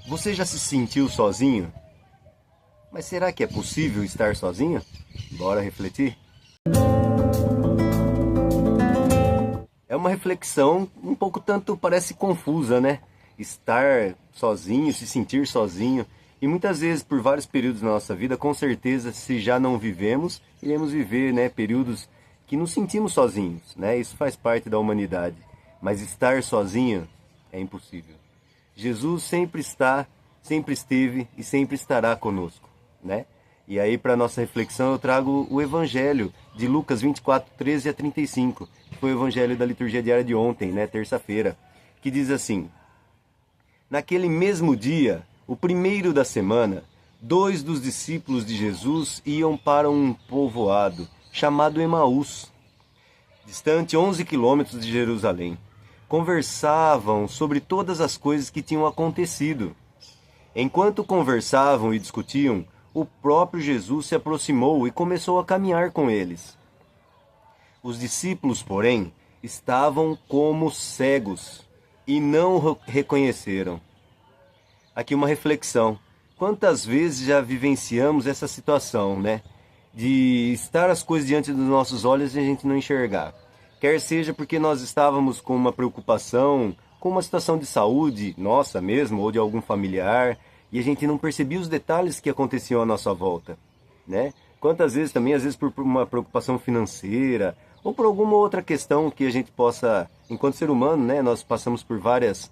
Você já se sentiu sozinho? Mas será que é possível estar sozinho? Bora refletir? É uma reflexão um pouco tanto parece confusa, né? Estar sozinho, se sentir sozinho. E muitas vezes, por vários períodos da nossa vida, com certeza, se já não vivemos, iremos viver, né, períodos que nos sentimos sozinhos, né? Isso faz parte da humanidade. Mas estar sozinho é impossível. Jesus sempre está, sempre esteve e sempre estará conosco, né? E aí, para nossa reflexão, eu trago o Evangelho de Lucas 24, 13 a 35, que foi o Evangelho da liturgia diária de ontem, né, terça-feira, que diz assim: Naquele mesmo dia, o primeiro da semana, 2 dos discípulos de Jesus iam para um povoado chamado Emaús, distante 11 quilômetros de Jerusalém. Conversavam sobre todas as coisas que tinham acontecido. Enquanto conversavam e discutiam, o próprio Jesus se aproximou e começou a caminhar com eles. Os discípulos, porém, estavam como cegos e não o reconheceram. Aqui uma reflexão. Quantas vezes já vivenciamos essa situação, né? De estar as coisas diante dos nossos olhos e a gente não enxergar. Quer seja porque nós estávamos com uma preocupação, com uma situação de saúde nossa mesmo, ou de algum familiar, e a gente não percebia os detalhes que aconteciam à nossa volta, né? Quantas vezes também, às vezes por uma preocupação financeira, ou por alguma outra questão que a gente possa, enquanto ser humano, né? Nós passamos por várias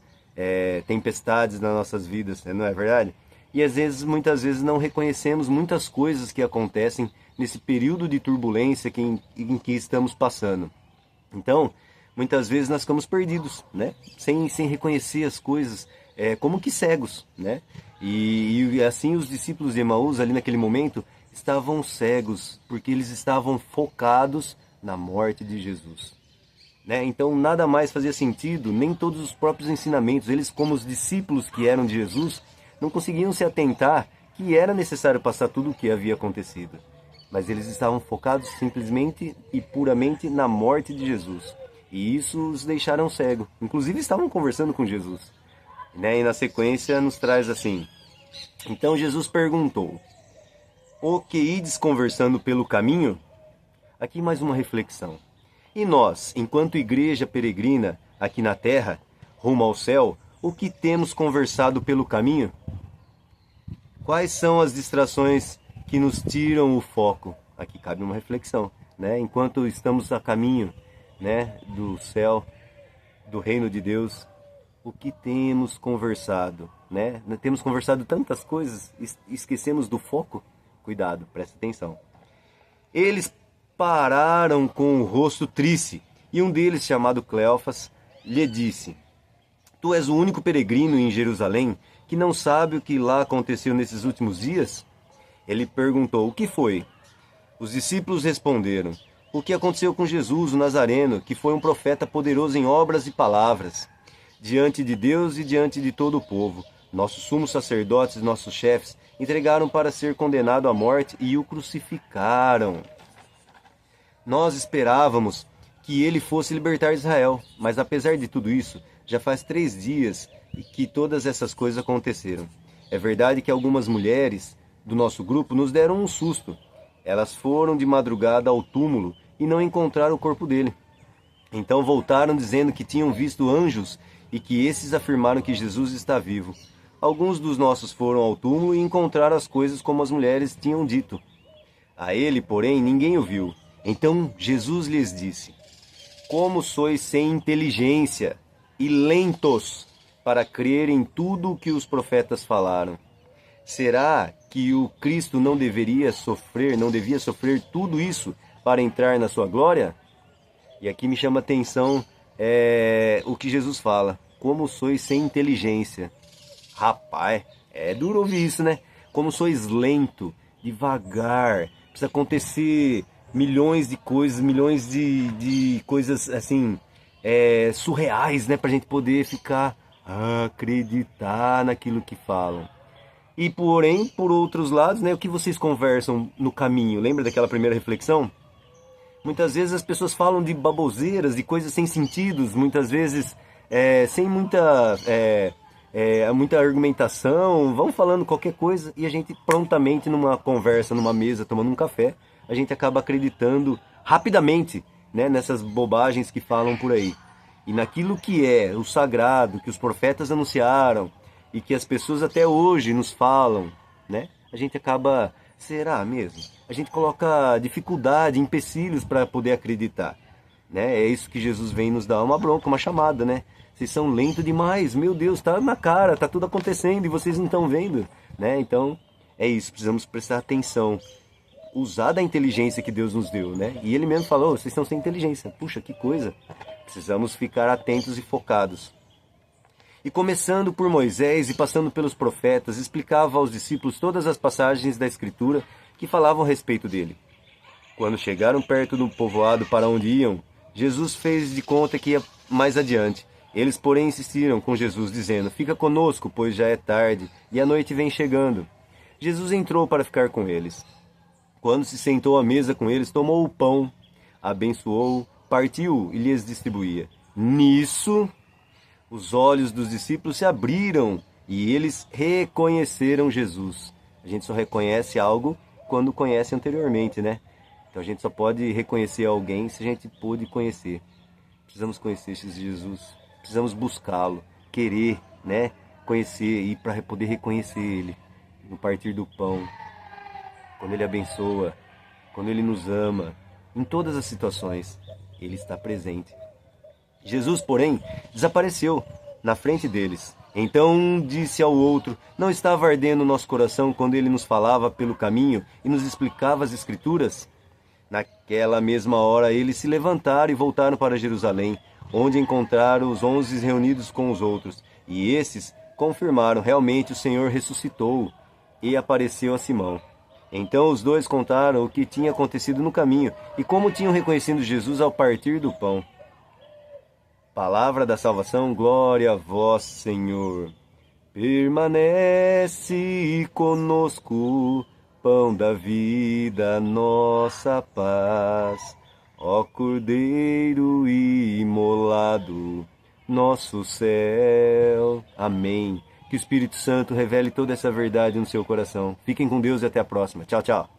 tempestades nas nossas vidas, não é verdade? E às vezes, muitas vezes não reconhecemos muitas coisas que acontecem nesse período de turbulência em que estamos passando. Então, muitas vezes nós ficamos perdidos, né? Sem reconhecer as coisas, como que cegos, né? E assim os discípulos de Emaús, ali naquele momento, estavam cegos, porque eles estavam focados na morte de Jesus, né? Então, nada mais fazia sentido, nem todos os próprios ensinamentos, eles como os discípulos que eram de Jesus, não conseguiam se atentar que era necessário passar tudo o que havia acontecido. Mas eles estavam focados simplesmente e puramente na morte de Jesus. E isso os deixaram cegos. Inclusive estavam conversando com Jesus, né? E na sequência nos traz assim: Então Jesus perguntou: O que ides conversando pelo caminho? Aqui mais uma reflexão. E nós, enquanto igreja peregrina aqui na terra, rumo ao céu, o que temos conversado pelo caminho? Quais são as distrações que nos tiram o foco? Aqui cabe uma reflexão, né? Enquanto estamos a caminho, né, do céu, do reino de Deus, o que temos conversado, né? Temos conversado tantas coisas, esquecemos do foco? Cuidado, presta atenção. Eles pararam com o rosto triste, e um deles, chamado Cleofas, lhe disse: Tu és o único peregrino em Jerusalém que não sabe o que lá aconteceu nesses últimos dias? Ele perguntou: O que foi? Os discípulos responderam: O que aconteceu com Jesus, o Nazareno, que foi um profeta poderoso em obras e palavras, diante de Deus e diante de todo o povo. Nossos sumos sacerdotes e nossos chefes entregaram para ser condenado à morte e o crucificaram. Nós esperávamos que ele fosse libertar Israel, mas apesar de tudo isso, já faz 3 dias que todas essas coisas aconteceram. É verdade que algumas mulheres do nosso grupo nos deram um susto. Elas foram de madrugada ao túmulo e não encontraram o corpo dele. Então voltaram dizendo que tinham visto anjos e que esses afirmaram que Jesus está vivo. Alguns dos nossos foram ao túmulo e encontraram as coisas como as mulheres tinham dito. A ele, porém, ninguém o viu. Então Jesus lhes disse: Como sois sem inteligência e lentos para crer em tudo o que os profetas falaram. Será que o Cristo não devia sofrer tudo isso para entrar na sua glória? E aqui me chama a atenção o que Jesus fala: como sois sem inteligência. Rapaz, é duro ouvir isso, né? Como sois lento, devagar, precisa acontecer milhões de coisas assim, surreais, né? Pra gente poder acreditar naquilo que falam. E porém, por outros lados, né? O que vocês conversam no caminho? Lembra daquela primeira reflexão? Muitas vezes as pessoas falam de baboseiras, de coisas sem sentidos, muitas vezes sem muita muita argumentação, vão falando qualquer coisa e a gente prontamente numa conversa, numa mesa, tomando um café, a gente acaba acreditando rapidamente, né, nessas bobagens que falam por aí. E naquilo que é o sagrado, que os profetas anunciaram e que as pessoas até hoje nos falam, né, a gente acaba, será mesmo? A gente coloca dificuldade, empecilhos para poder acreditar. Né? É isso que Jesus vem nos dar uma bronca, uma chamada, né? Vocês são lentos demais, meu Deus, tá na cara, tá tudo acontecendo e vocês não estão vendo, né? Então, é isso, precisamos prestar atenção, usar da inteligência que Deus nos deu, né? E ele mesmo falou, vocês estão sem inteligência. Puxa, que coisa. Precisamos ficar atentos e focados. E começando por Moisés e passando pelos profetas, explicava aos discípulos todas as passagens da Escritura que falavam a respeito dele. Quando chegaram perto do povoado para onde iam, Jesus fez de conta que ia mais adiante. Eles, porém, insistiram com Jesus, dizendo, fica conosco, pois já é tarde, e a noite vem chegando. Jesus entrou para ficar com eles. Quando se sentou à mesa com eles, tomou o pão, abençoou, partiu e lhes distribuía. Nisso, os olhos dos discípulos se abriram e eles reconheceram Jesus. A gente só reconhece algo quando conhece anteriormente, né? Então a gente só pode reconhecer alguém se a gente pôde conhecer. Precisamos conhecer esse Jesus, precisamos buscá-lo, querer, né, conhecer e para poder reconhecer ele no partir do pão, quando ele abençoa, quando ele nos ama, em todas as situações, ele está presente. Jesus, porém, desapareceu na frente deles. Então um disse ao outro, não estava ardendo o nosso coração quando ele nos falava pelo caminho e nos explicava as Escrituras? Naquela mesma hora eles se levantaram e voltaram para Jerusalém, onde encontraram os 11 reunidos com os outros. E esses confirmaram, realmente o Senhor ressuscitou e apareceu a Simão. Então os dois contaram o que tinha acontecido no caminho e como tinham reconhecido Jesus ao partir do pão. Palavra da salvação, glória a vós, Senhor. Permanece conosco, pão da vida, nossa paz. Ó Cordeiro imolado, nosso céu. Amém. Que o Espírito Santo revele toda essa verdade no seu coração. Fiquem com Deus e até a próxima. Tchau, tchau.